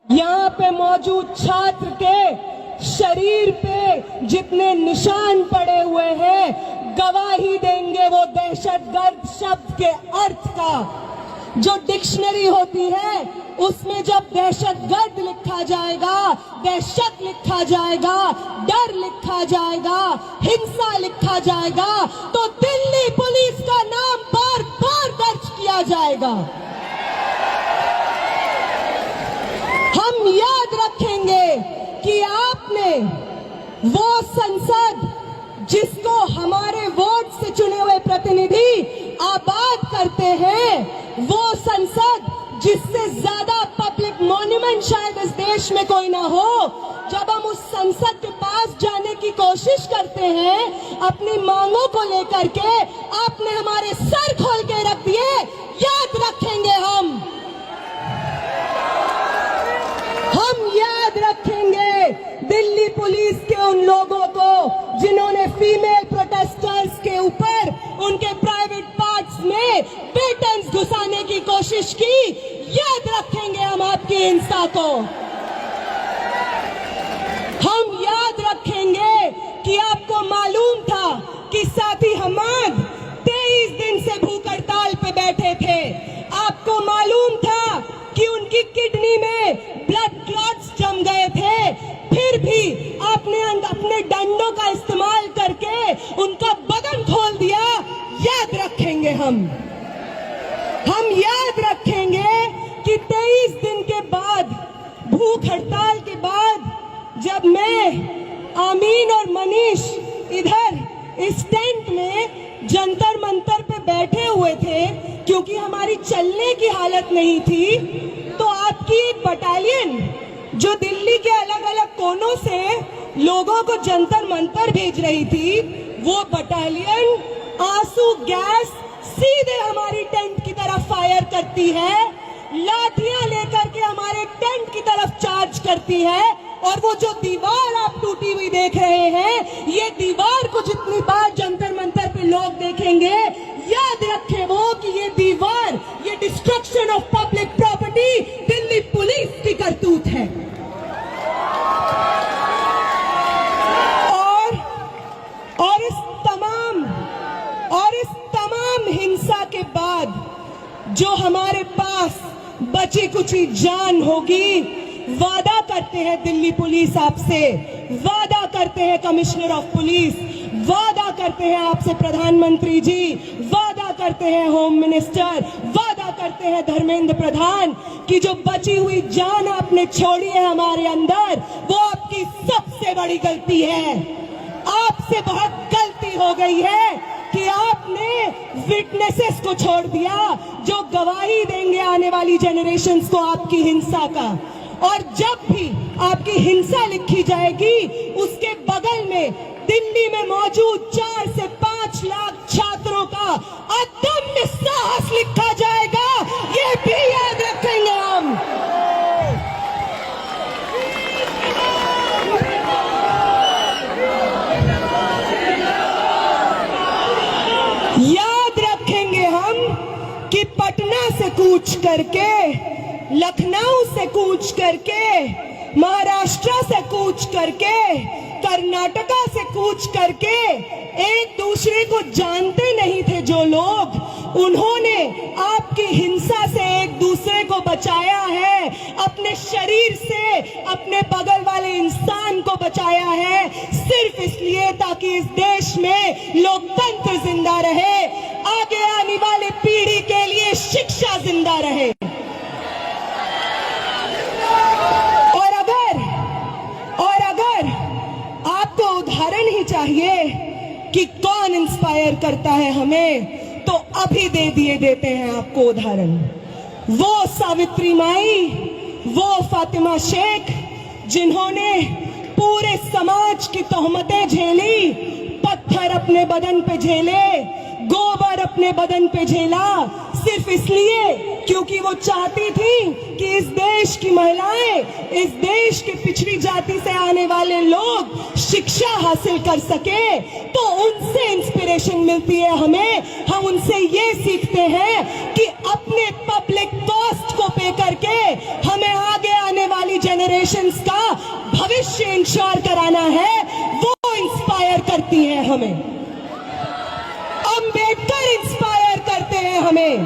यहाँ पे मौजूद छात्र के शरीर पे जितने निशान पड़े हुए हैं गवाही देंगे वो दहशतगर्द शब्द के अर्थ का। जो डिक्शनरी होती है उसमें जब दहशतगर्द लिखा जाएगा, दहशत लिखा जाएगा, डर लिखा जाएगा, हिंसा लिखा जाएगा तो दिल्ली पुलिस का नाम बार बार दर्ज किया जाएगा। हम याद रखेंगे कि आपने वो संसद जिसको हमारे वोट से चुने हुए प्रतिनिधि आबाद करते हैं, वो संसद जिससे ज्यादा पब्लिक मॉन्यूमेंट शायद इस देश में कोई ना हो, जब हम उस संसद के पास जाने की कोशिश करते हैं अपनी मांगों को लेकर के, आपने हमारे सर खोल के रख दिए। याद रखेंगे हम याद रखेंगे दिल्ली पुलिस के उन लोगों को जिन्होंने फीमेल प्रोटेस्टर्स के ऊपर उनके प्राइवेट पार्ट्स में पेटेंट्स घुसाने की कोशिश की। याद रखेंगे हम आपकी हिंसा को। हम याद रखेंगे कि आपको मालूम था कि साथी हमाद 23 दिन से भूख हड़ताल पे बैठे थे। आपको मालूम था कि उनकी किडनी में ब्लड क्लॉट्स जम गए थे, फिर भी आपने अपने डंडों का इस्तेमाल करके उनका बदन खोल दिया। याद रखेंगे हम याद रखेंगे कि 23 दिन के बाद, भूख हड़ताल के बाद, जब मैं, आमीन और मनीष इधर इस टेंट में जंतर मंतर पे बैठे हुए थे क्योंकि हमारी चलने की हालत नहीं थी, तो आपकी एक बटालियन जो दिल्ली के अलग अलग कोनों से लोगों को जंतर मंतर भेज रही थी, वो बटालियन आंसू गैस सीधे हमारी टेंट की तरफ फायर करती है, लाठियां लेकर के हमारे टेंट की तरफ चार्ज करती है। और वो जो दीवार आप टूटी हुई देख रहे हैं, ये दीवार को जितनी बार जंतर मंतर पे लोग देखेंगे, याद रखें वो कि ये दीवार, ये destruction of public property Delhi police की करतूत है। और इस तमाम हिंसा के बाद जो हमारे पास बची कुची जान होगी, वादा करते हैं दिल्ली पुलिस आपसे, वादा करते हैं कमिश्नर ऑफ पुलिस, वादा करते हैं आपसे प्रधानमंत्री जी, वादा करते हैं होम मिनिस्टर, वादा करते हैं धर्मेंद्र प्रधान कि जो बची हुई जान आपने छोड़ी है हमारे अंदर, वो आपकी सबसे बड़ी गलती है। आपसे बहुत गलती हो गई है कि आपने विटनेसेस को छोड़ दिया जो गवाही देंगे आने वाली जनरेशंस को आपकी हिंसा का। और जब भी आपकी हिंसा लिखी जाएगी, उसके बगल में दिल्ली में मौजूद 4 से 5 लाख छात्रों का अदम्य साहस लिखा जाएगा। ये भी याद रखेंगे हम। याद रखेंगे हम कि पटना से कूच करके, लखनऊ से कूच करके, महाराष्ट्र से कूच करके, कर्नाटका से कूच करके, एक दूसरे को जानते नहीं थे जो लोग, उन्होंने आपकी हिंसा से एक दूसरे को बचाया है, अपने शरीर से अपने बगल वाले इंसान को बचाया है, सिर्फ इसलिए ताकि इस देश में लोकतंत्र जिंदा रहे, आगे आने वाले पीढ़ी के लिए शिक्षा जिंदा रहे। और अगर आपको उदाहरण ही चाहिए कि कौन इंस्पायर करता है हमें, तो अभी देते हैं आपको उदाहरण। वो सावित्री माई, वो फातिमा शेख जिन्होंने पूरे समाज की तोहमतें झेली, पत्थर अपने बदन पे झेले, गोबर अपने बदन पे झेला, सिर्फ इसलिए क्योंकि वो चाहती थी कि इस देश की महिलाएं, इस देश के पिछड़ी जाति से आने वाले लोग शिक्षा हासिल कर सके। तो उनसे इंस्पिरेशन मिलती है हमें। हम उनसे ये सीखते हैं कि अपने पब्लिक कॉस्ट को पे करके हमें आगे आने वाली जनरेशंस का भविष्य इंश्योर कराना है, वो इंस्पायर करती हैं हमें। अंबेडकर इंस्पायर करते हैं हमें,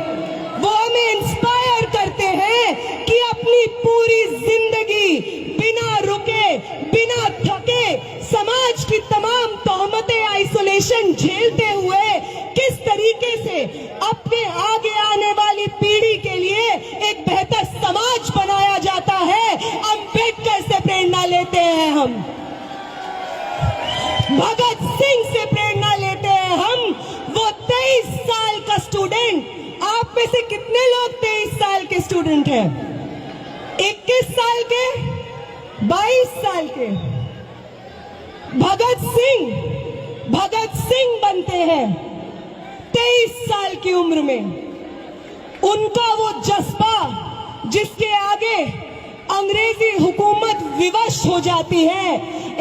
वो हमें इंस्पायर करते हैं कि अपनी पूरी जिंदगी बिना रुके, बिना थके, समाज की तमाम तोहमतें, आइसोलेशन झेलते हुए किस तरीके से अपने आगे आने वाली पीढ़ी के लिए एक बेहतर समाज बनाया जाता है, अंबेडकर से प्रेरणा लेते हैं हम, भगत सिंह से प्रेरणा लेते हैं हम। वो 23 साल का स्टूडेंट, आप में से कितने लोग 23 साल के स्टूडेंट हैं? 21 साल के, 22 साल के? भगत सिंह बनते हैं 23 साल की उम्र में। उनका वो जज्बा जिसके आगे अंग्रेजी हुकूमत विवश हो जाती है,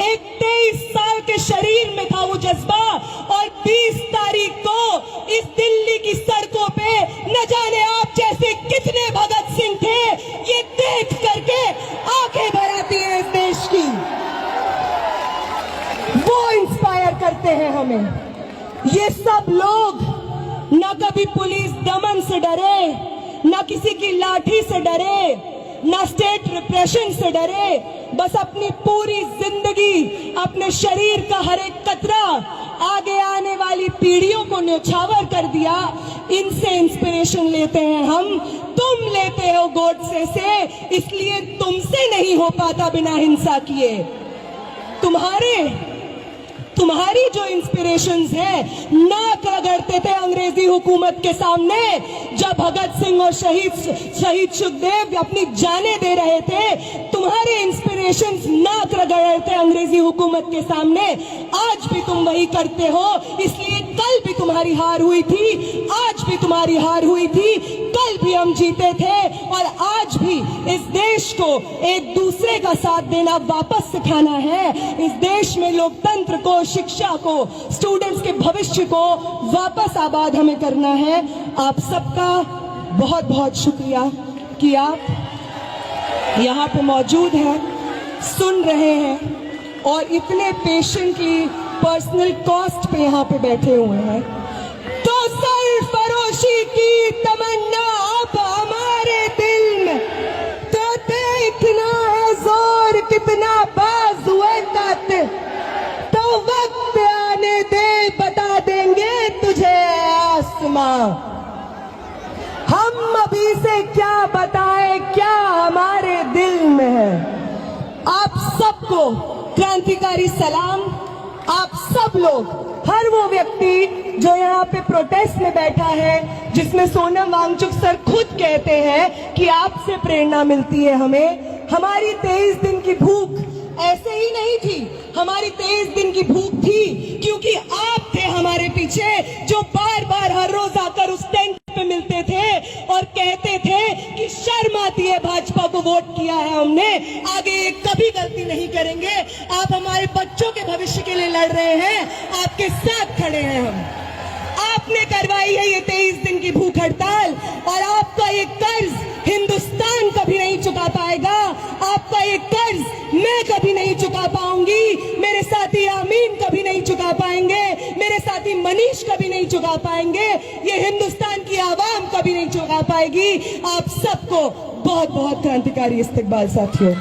एक 23 साल के शरीर में था वो जज्बा, और 20 तारीख को इस दिल्ली की सड़कों पे न जाने आप जैसे कितने भगत सिंह थे, ये देख करके आंखें भर आती है इस देश की। वो इंस्पायर करते हैं हमें। ये सब लोग न कभी पुलिस दमन से डरे, न किसी की लाठी से डरे, ना स्टेट रिप्रेशन से डरे, बस अपनी पूरी जिंदगी, अपने शरीर का हर एक कतरा आगे आने वाली पीढ़ियों को न्यौछावर कर दिया। इनसे इंस्पिरेशन लेते हैं हम। तुम लेते हो गोडसे से, इसलिए तुमसे नहीं हो पाता बिना हिंसा किए। तुम्हारी जो इंस्पिरेशंस है, नाक रगड़ते थे अंग्रेजी हुकूमत के सामने जब भगत सिंह और शहीद सुखदेव अपनी जानें दे रहे थे। तुम्हारे इंस्पिरेशंस नाक रगड़ रहे थे अंग्रेजी हुकूमत के सामने। आज भी तुम वही करते हो, इसलिए कल भी तुम्हारी हार हुई थी, आज भी तुम्हारी हार हुई थी, कल भी हम जीते थे, और आज भी इस देश को एक दूसरे का साथ देना वापस सिखाना है। इस देश में लोकतंत्र को, शिक्षा को, स्टूडेंट्स के भविष्य को वापस आबाद हमें करना है। आप सबका बहुत बहुत शुक्रिया कि आप यहाँ पे मौजूद हैं, सुन रहे हैं और इतने पेशेंटली पर्सनल कॉस्ट पे यहाँ पे बैठे हुए हैं। तो सरफरोशी की तमन्ना अब हमारे दिल में, तो देखना है जोर कितना बाजुए कातिल, तो वक्त आने दे बता देंगे तुझे आसमां। हम अभी से क्या बताएं क्या हमारे दिल में है। आप सबको क्रांतिकारी सलाम। आप सब लोग, हर वो व्यक्ति जो यहाँ पे प्रोटेस्ट में बैठा है, जिसमें सोनम वांगचुक सर खुद कहते हैं कि आपसे प्रेरणा मिलती है हमें। हमारी 23 दिन की भूख ऐसे ही नहीं थी, हमारी 23 दिन की भूख थी क्योंकि आप थे हमारे पीछे, जो बार बार हर रोज आकर उस टेंट पे मिलते थे और कहते थे कि शर्म आती है भाजपा को वोट किया है हमने, आगे कभी गलती नहीं करेंगे। आप हमारे बच्चों के भविष्य के लिए लड़ रहे हैं, आपके साथ खड़े हैं हम। आपने करवाई है ये 23 दिन की भूख हड़ताल, और आपका ये कर्ज हिंदुस्तान कभी नहीं चुका पाएगा। आपका ये कर्ज मैं कभी नहीं चुका पाऊंगी, मेरे साथी आमीन कभी नहीं चुका पाएंगे, मेरे साथी मनीष कभी नहीं चुका पाएंगे, ये हिंदुस्तान की आवाम कभी नहीं चुका पाएगी। आप सबको बहुत बहुत क्रांतिकारी इस्तकबाल साथियों।